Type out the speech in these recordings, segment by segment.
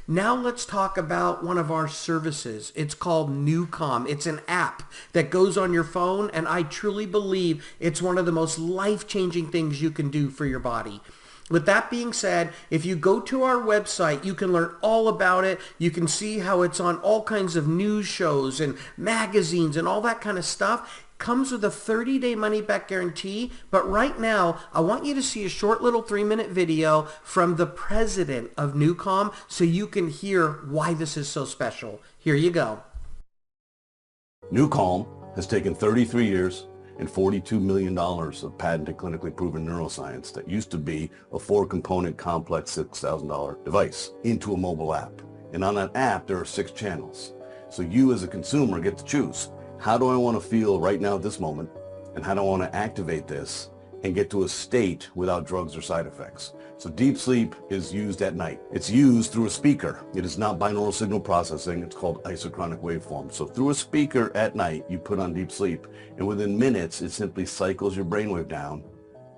Now let's talk about one of our services. It's called NuCalm. It's an app that goes on your phone, and I truly believe it's one of the most life-changing things you can do for your body. With that being said, if you go to our website, you can learn all about it. You can see how it's on all kinds of news shows and magazines and all that kind of stuff. Comes with a 30-day money-back guarantee. But right now, I want you to see a short little 3-minute video from the president of NuCalm so you can hear why this is so special. Here you go. NuCalm has taken 33 years and $42 million of patented clinically proven neuroscience that used to be a 4-component complex $6,000 device into a mobile app. And on that app, there are 6 channels. So you as a consumer get to choose. How do I want to feel right now at this moment? And how do I want to activate this and get to a state without drugs or side effects? So deep sleep is used at night. It's used through a speaker. It is not binaural signal processing. It's called isochronic waveform. So through a speaker at night, you put on deep sleep, and within minutes, it simply cycles your brainwave down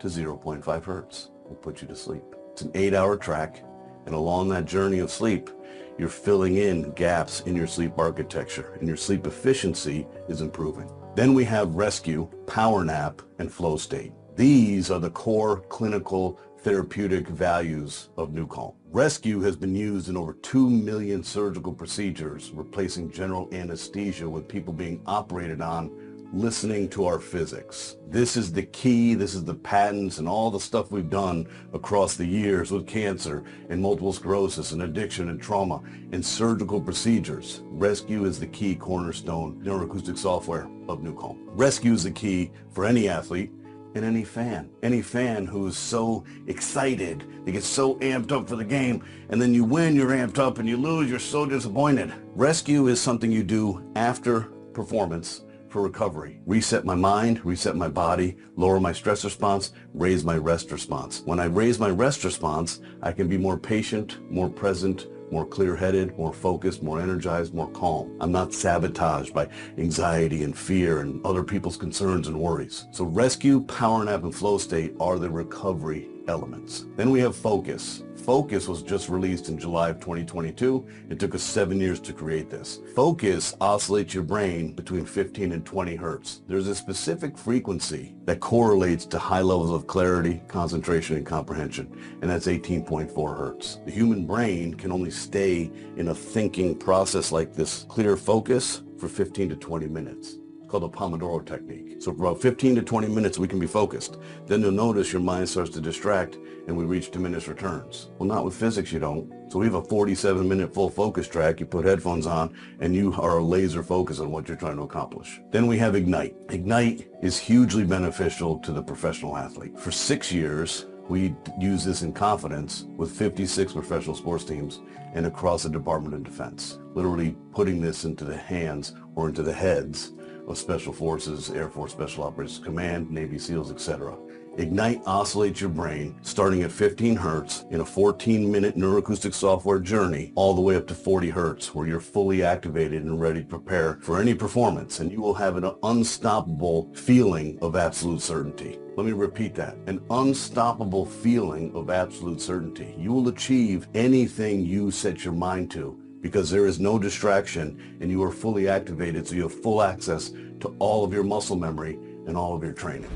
to 0.5 hertz and puts you to sleep. It's an 8-hour track, and along that journey of sleep, you're filling in gaps in your sleep architecture, and your sleep efficiency is improving. Then we have Rescue, Power Nap, and Flow State. These are the core clinical therapeutic values of NuCalm. Rescue has been used in over 2 million surgical procedures, replacing general anesthesia with people being operated on listening to our physics. This is the key. This is the patents and all the stuff we've done across the years with cancer and multiple sclerosis and addiction and trauma and surgical procedures. Rescue is the key cornerstone neuroacoustic software of NuCalm. Rescue is the key for any athlete and any fan who is so excited, they get so amped up for the game, and then you win, you're amped up, and you lose, you're so disappointed. Rescue is something you do after performance for recovery. Reset my mind, reset my body, lower my stress response, raise my rest response. When I raise my rest response, I can be more patient, more present, more clear-headed, more focused, more energized, more calm. I'm not sabotaged by anxiety and fear and other people's concerns and worries. So Rescue, Power Nap, and Flow State are the recovery elements. Then we have Focus. Focus was just released in July of 2022. It took us 7 years to create this. Focus oscillates your brain between 15 and 20 hertz. There's a specific frequency that correlates to high levels of clarity, concentration, and comprehension, and that's 18.4 hertz. The human brain can only stay in a thinking process like this clear focus for 15 to 20 minutes. Called the Pomodoro technique. So for about 15 to 20 minutes we can be focused. Then you'll notice your mind starts to distract and we reach diminished returns. Well, not with physics, you don't. So we have a 47-minute full focus track. You put headphones on and you are laser focused on what you're trying to accomplish. Then we have Ignite. Ignite is hugely beneficial to the professional athlete. For 6 years, we use this in confidence with 56 professional sports teams and across the Department of Defense. Literally putting this into the hands or into the heads of Special Forces, Air Force Special Operations Command, Navy SEALs, etc. Ignite oscillates your brain starting at 15 hertz in a 14-minute neuroacoustic software journey all the way up to 40 hertz where you're fully activated and ready to prepare for any performance, and you will have an unstoppable feeling of absolute certainty. Let me repeat that. An unstoppable feeling of absolute certainty. You will achieve anything you set your mind to, because there is no distraction and you are fully activated, so you have full access to all of your muscle memory and all of your training.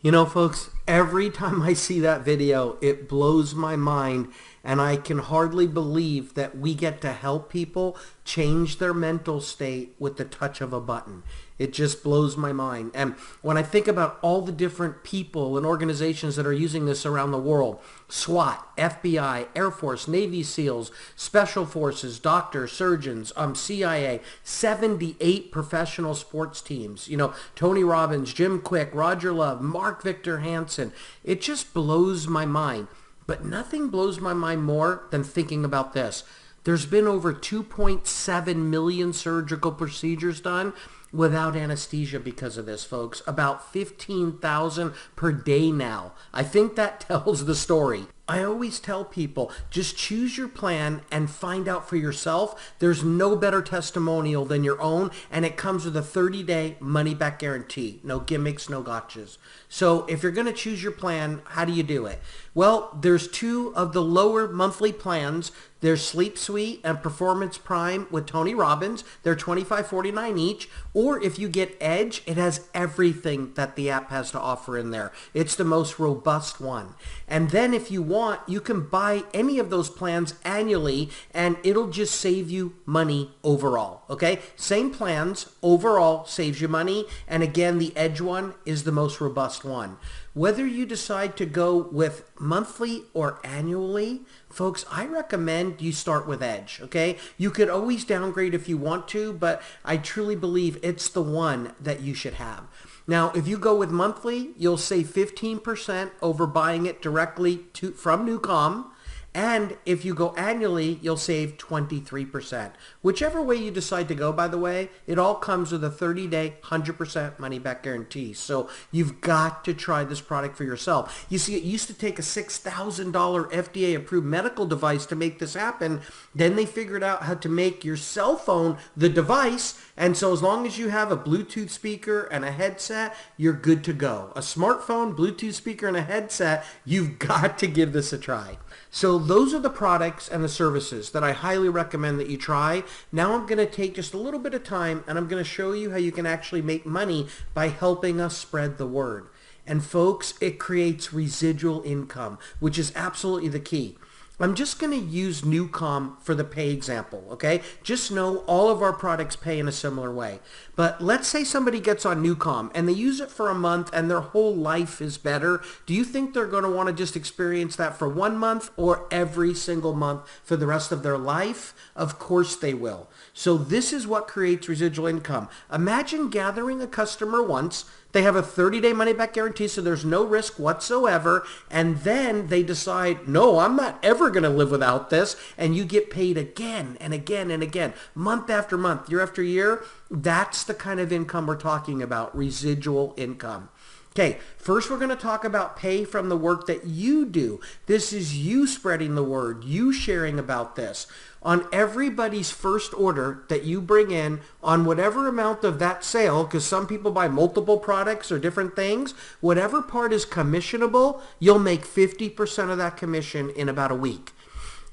You know, folks, every time I see that video, it blows my mind, and I can hardly believe that we get to help people change their mental state with the touch of a button. It just blows my mind. And when I think about all the different people and organizations that are using this around the world, SWAT, FBI, Air Force, Navy SEALs, Special Forces, doctors, surgeons, CIA, 78 professional sports teams, you know, Tony Robbins, Jim Quick, Roger Love, Mark Victor Hansen. It just blows my mind. But nothing blows my mind more than thinking about this. There's been over 2.7 million surgical procedures done without anesthesia because of this, folks. About 15,000 per day now. I think that tells the story. I always tell people, just choose your plan and find out for yourself. There's no better testimonial than your own, and it comes with a 30-day money-back guarantee. No gimmicks, no gotchas. So if you're going to choose your plan, how do you do it? Well, there's two of the lower monthly plans. There's Sleep Suite and Performance Prime with Tony Robbins. They're $25.49 each. Or if you get Edge, it has everything that the app has to offer in there. It's the most robust one. And then if you want, you can buy any of those plans annually, and it'll just save you money overall. Okay? Same plans, overall saves you money. And again, the Edge one is the most robust one. Whether you decide to go with monthly or annually, folks, I recommend you start with Edge, okay? You could always downgrade if you want to, but I truly believe it's the one that you should have. Now, if you go with monthly, you'll save 15% over buying it directly from NuCalm. And if you go annually, you'll save 23%. Whichever way you decide to go, by the way, it all comes with a 30-day, 100% money-back guarantee. So you've got to try this product for yourself. You see, it used to take a $6,000 FDA-approved medical device to make this happen. Then they figured out how to make your cell phone the device. And so as long as you have a Bluetooth speaker and a headset, you're good to go. A smartphone, Bluetooth speaker, and a headset, you've got to give this a try. So those are the products and the services that I highly recommend that you try. Now I'm going to take just a little bit of time and I'm going to show you how you can actually make money by helping us spread the word. And folks, it creates residual income, which is absolutely the key. I'm just going to use NuCalm for the pay example, okay? Just know all of our products pay in a similar way. But let's say somebody gets on NuCalm and they use it for a month and their whole life is better. Do you think they're going to want to just experience that for 1 month or every single month for the rest of their life? Of course they will. So this is what creates residual income. Imagine gathering a customer once. They have a 30-day money-back guarantee, so there's no risk whatsoever. And then they decide, no, I'm not ever going to live without this. And you get paid again and again and again, month after month, year after year. That's the kind of income we're talking about, residual income. Okay, first we're going to talk about pay from the work that you do. This is you spreading the word, you sharing about this. On everybody's first order that you bring in, on whatever amount of that sale, because some people buy multiple products or different things, whatever part is commissionable, you'll make 50% of that commission in about a week.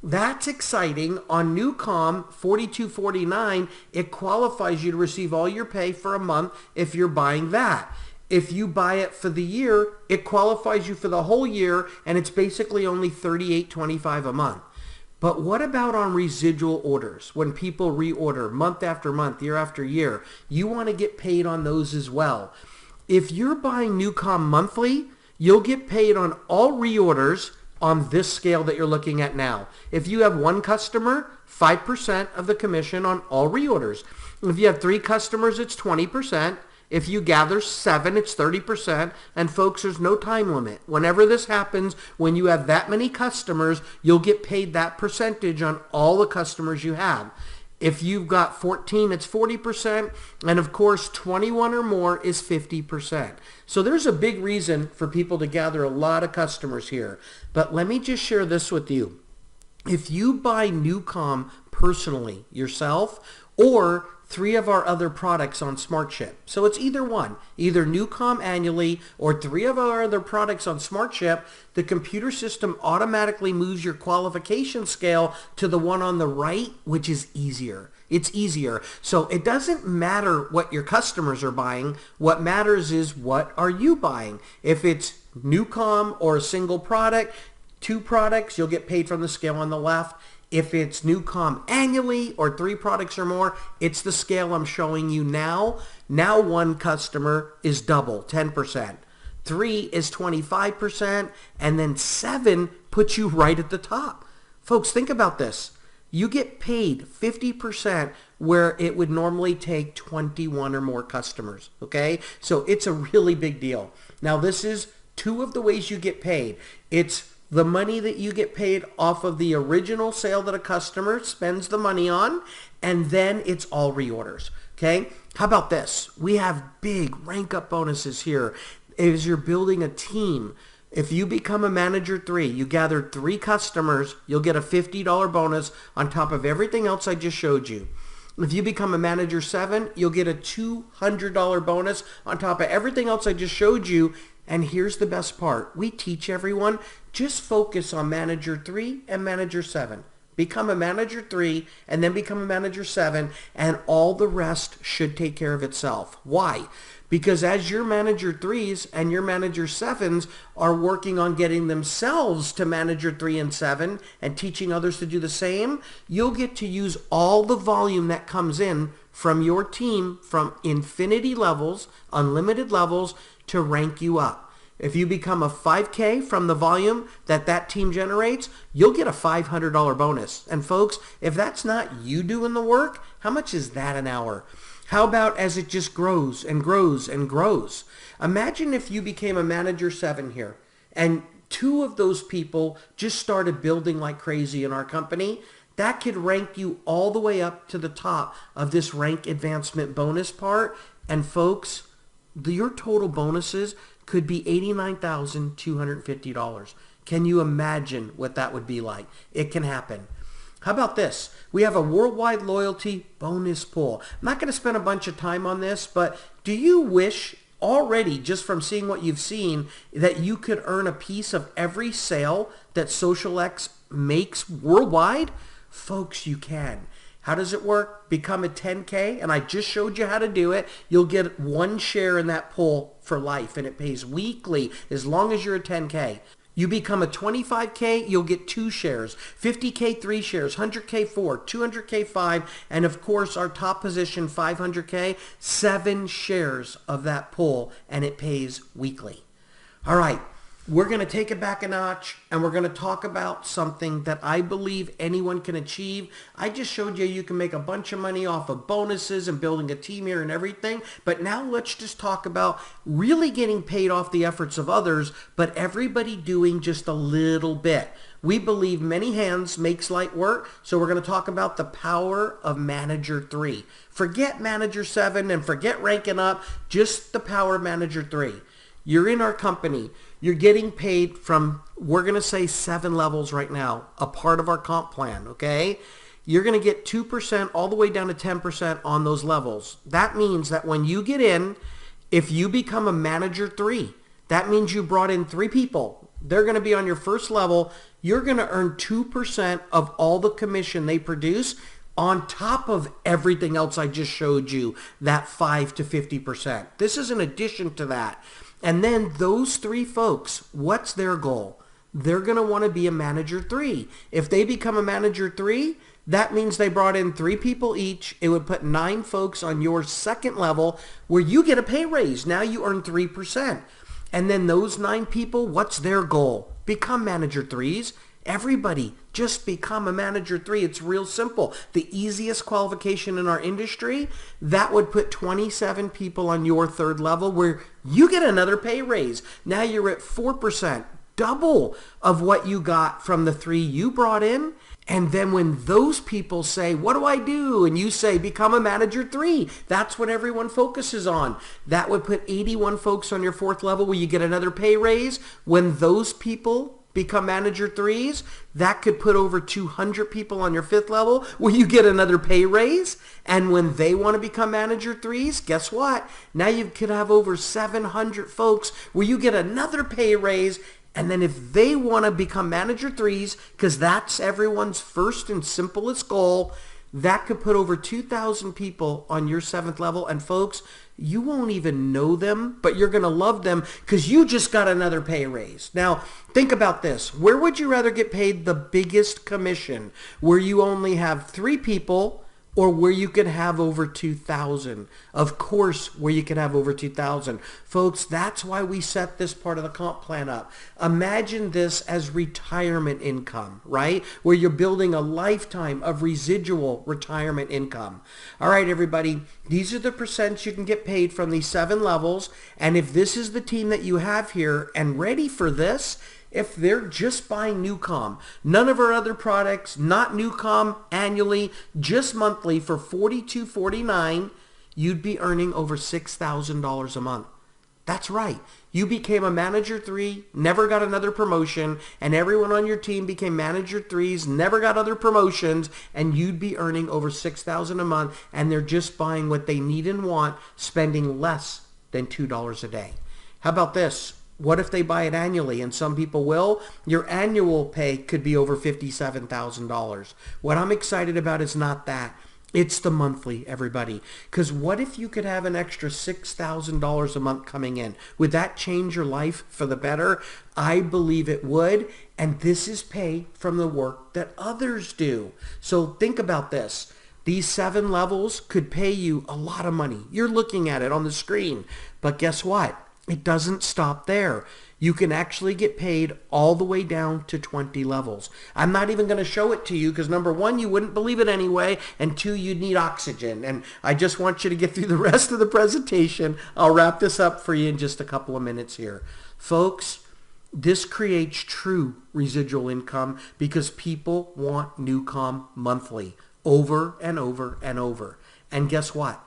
That's exciting. On NuCalm, $42.49, it qualifies you to receive all your pay for a month if you're buying that. If you buy it for the year, it qualifies you for the whole year, and it's basically only $38.25 a month. But what about on residual orders? When people reorder month after month, year after year, you want to get paid on those as well. If you're buying NuCalm monthly, you'll get paid on all reorders on this scale that you're looking at now. If you have one customer, 5% of the commission on all reorders. If you have 3 customers, it's 20%. If you gather 7, it's 30%. And folks, there's no time limit. Whenever this happens, when you have that many customers, you'll get paid that percentage on all the customers you have. If you've got 14, it's 40%. And of course, 21 or more is 50%. So there's a big reason for people to gather a lot of customers here. But let me just share this with you. If you buy NuCalm personally yourself, or 3 of our other products on SmartShip. So it's either one, either NuCalm annually or 3 of our other products on SmartShip, the computer system automatically moves your qualification scale to the one on the right, which is easier. It's easier. So it doesn't matter what your customers are buying. What matters is what are you buying. If it's NuCalm or a single product, 2 products, you'll get paid from the scale on the left. If it's NuCalm annually or 3 products or more, it's the scale I'm showing you now. Now 1 customer is double, 10%. 3 is 25%. And then 7 puts you right at the top. Folks, think about this. You get paid 50% where it would normally take 21 or more customers, okay? So it's a really big deal. Now this is 2 of the ways you get paid. It's the money that you get paid off of the original sale that a customer spends the money on, and then it's all reorders, okay? How about this? We have big rank up bonuses here. As you're building a team, If you become a manager 3, you gathered 3 customers, you'll get a $50 bonus on top of everything else I just showed you. If you become a manager 7, you'll get a $200 bonus on top of everything else I just showed you. And here's the best part. We teach everyone, just focus on manager 3 and manager 7. Become a manager 3 and then become a manager 7, and all the rest should take care of itself. Why? Because as your manager 3s and your manager 7s are working on getting themselves to manager 3 and 7 and teaching others to do the same, you'll get to use all the volume that comes in from your team from infinity levels, unlimited levels, to rank you up. If you become a 5K from the volume that team generates, you'll get a $500 bonus. And folks, if that's not you doing the work, how much is that an hour? How about as it just grows and grows and grows? Imagine if you became a manager 7 here and 2 of those people just started building like crazy in our company. That could rank you all the way up to the top of this rank advancement bonus part. And folks, your total bonuses could be $89,250. Can you imagine what that would be like? It can happen. How about this? We have a worldwide loyalty bonus pool. I'm not going to spend a bunch of time on this, but do you wish already, just from seeing what you've seen, that you could earn a piece of every sale that SocialX makes worldwide? Folks, you can. How does it work? Become a 10K, and I just showed you how to do it. You'll get 1 share in that pool for life, and it pays weekly as long as you're a 10K. You become a 25K, you'll get 2 shares, 50K 3 shares, 100K 4, 200K 5, and of course our top position 500K, 7 shares of that pool, and it pays weekly. All right, we're going to take it back a notch, and we're going to talk about something that I believe anyone can achieve. I just showed you you can make a bunch of money off of bonuses and building a team here and everything, but now let's just talk about really getting paid off the efforts of others, but everybody doing just a little bit. We believe many hands makes light work, so we're going to talk about the power of manager 3. Forget manager 7 and forget ranking up, just the power of manager 3. You're in our company. You're getting paid from, we're going to say 7 levels right now, a part of our comp plan, okay? You're going to get 2% all the way down to 10% on those levels. That means that when you get in, if you become a manager 3, that means you brought in 3 people. They're going to be on your first level. You're going to earn 2% of all the commission they produce on top of everything else I just showed you, that 5 to 50%. This is in addition to that. And then those 3 folks, what's their goal? They're going to want to be a manager 3. If they become a manager 3, that means they brought in 3 people each. It would put 9 folks on your second level where you get a pay raise. Now you earn 3%. And then those 9 people, what's their goal? Become manager 3s. Everybody, just become a manager 3. It's real simple. The easiest qualification in our industry, that would put 27 people on your third level where you get another pay raise. Now you're at 4%, double of what you got from the 3 you brought in. And then when those people say, what do I do? And you say, become a manager 3. That's what everyone focuses on. That would put 81 folks on your 4th level where you get another pay raise. When those people become manager 3s, that could put over 200 people on your 5th level where you get another pay raise. And when they want to become manager 3s, guess what? Now you could have over 700 folks where you get another pay raise. And then if they want to become manager 3s, because that's everyone's first and simplest goal, that could put over 2,000 people on your 7th level. And folks, you won't even know them, but you're going to love them because you just got another pay raise. Now, think about this. Where would you rather get paid the biggest commission? Where you only have 3 people, or where you could have over 2,000? Of course, where you could have over 2,000. Folks, that's why we set this part of the comp plan up. Imagine this as retirement income, right? Where you're building a lifetime of residual retirement income. All right, everybody, these are the percents you can get paid from these 7 levels. And if this is the team that you have here and ready for this, if they're just buying NuCalm, none of our other products, not NuCalm annually, just monthly for $42.49, you'd be earning over $6,000 a month. That's right. You became a manager 3, never got another promotion, and everyone on your team became manager 3s, never got other promotions, and you'd be earning over $6,000 a month, and they're just buying what they need and want, spending less than $2 a day. How about this? What if they buy it annually? And some people will. Your annual pay could be over $57,000. What I'm excited about is not that. It's the monthly, everybody. Because what if you could have an extra $6,000 a month coming in? Would that change your life for the better? I believe it would. And this is pay from the work that others do. So think about this. These 7 levels could pay you a lot of money. You're looking at it on the screen. But guess what? It doesn't stop there. You can actually get paid all the way down to 20 levels. I'm not even going to show it to you because number 1, you wouldn't believe it anyway, and 2, you'd need oxygen. And I just want you to get through the rest of the presentation. I'll wrap this up for you in just a couple of minutes here. Folks, this creates true residual income because people want NuCalm monthly over and over and over. And guess what?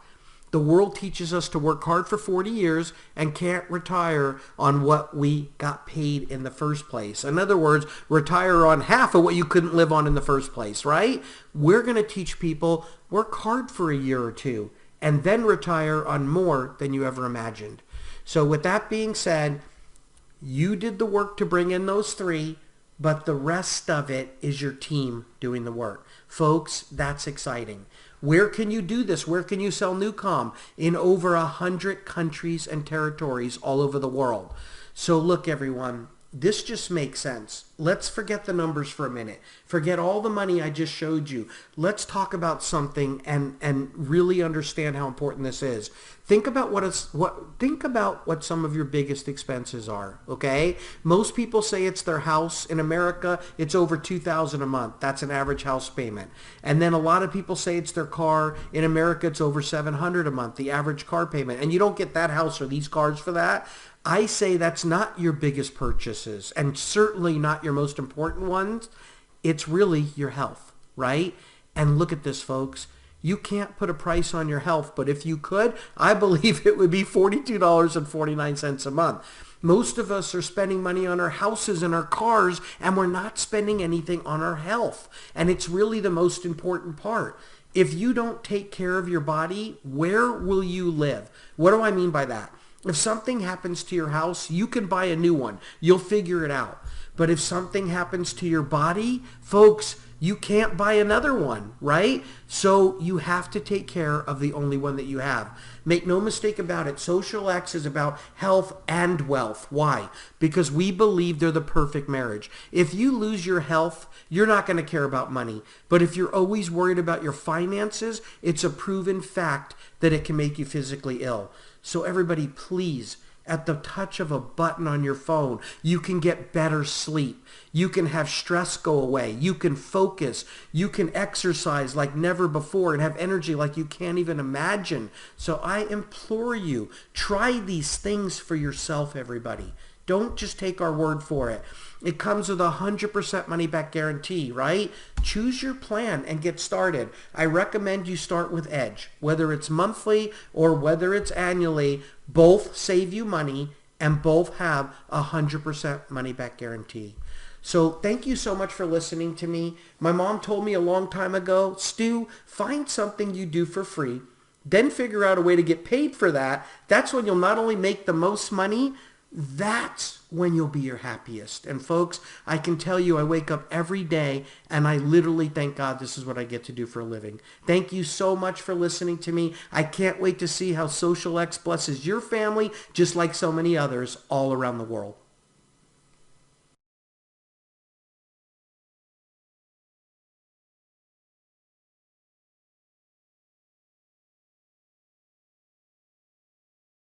The world teaches us to work hard for 40 years and can't retire on what we got paid in the first place. In other words, retire on half of what you couldn't live on in the first place, right? We're going to teach people work hard for a year or 2 and then retire on more than you ever imagined. So with that being said, you did the work to bring in those 3, but the rest of it is your team doing the work. Folks, that's exciting. Where can you do this? Where can you sell NuCalm? In over 100 countries and territories all over the world. So look, everyone, this just makes sense. Let's forget the numbers for a minute. Forget all the money I just showed you. Let's talk about something and really understand how important this is. Think about what some of your biggest expenses are, okay? Most people say it's their house. In America, it's over $2,000 a month. That's an average house payment. And then a lot of people say it's their car. In America, it's over $700 a month, the average car payment. And you don't get that house or these cars for that. I say that's not your biggest purchases and certainly not your most important ones. It's really your health, right? And look at this, folks. You can't put a price on your health, but if you could, I believe it would be $42.49 a month. Most of us are spending money on our houses and our cars, and we're not spending anything on our health. And it's really the most important part. If you don't take care of your body, where will you live? What do I mean by that? If something happens to your house, you can buy a new one. You'll figure it out. But if something happens to your body, folks, you can't buy another one, right? So you have to take care of the only one that you have. Make no mistake about it. Social X is about health and wealth. Why? Because we believe they're the perfect marriage. If you lose your health, you're not going to care about money. But if you're always worried about your finances, it's a proven fact that it can make you physically ill. So everybody, please, at the touch of a button on your phone, you can get better sleep. You can have stress go away. You can focus. You can exercise like never before and have energy like you can't even imagine. So I implore you, try these things for yourself, everybody. Don't just take our word for it. It comes with a 100% money back guarantee, right? Choose your plan and get started. I recommend you start with Edge. Whether it's monthly or whether it's annually, both save you money and both have a 100% money back guarantee. So thank you so much for listening to me. My mom told me a long time ago, Stu, find something you do for free, then figure out a way to get paid for that. That's when you'll not only make the most money, that's when you'll be your happiest. And folks, I can tell you I wake up every day and I literally thank God this is what I get to do for a living. Thank you so much for listening to me. I can't wait to see how Social X blesses your family just like so many others all around the world.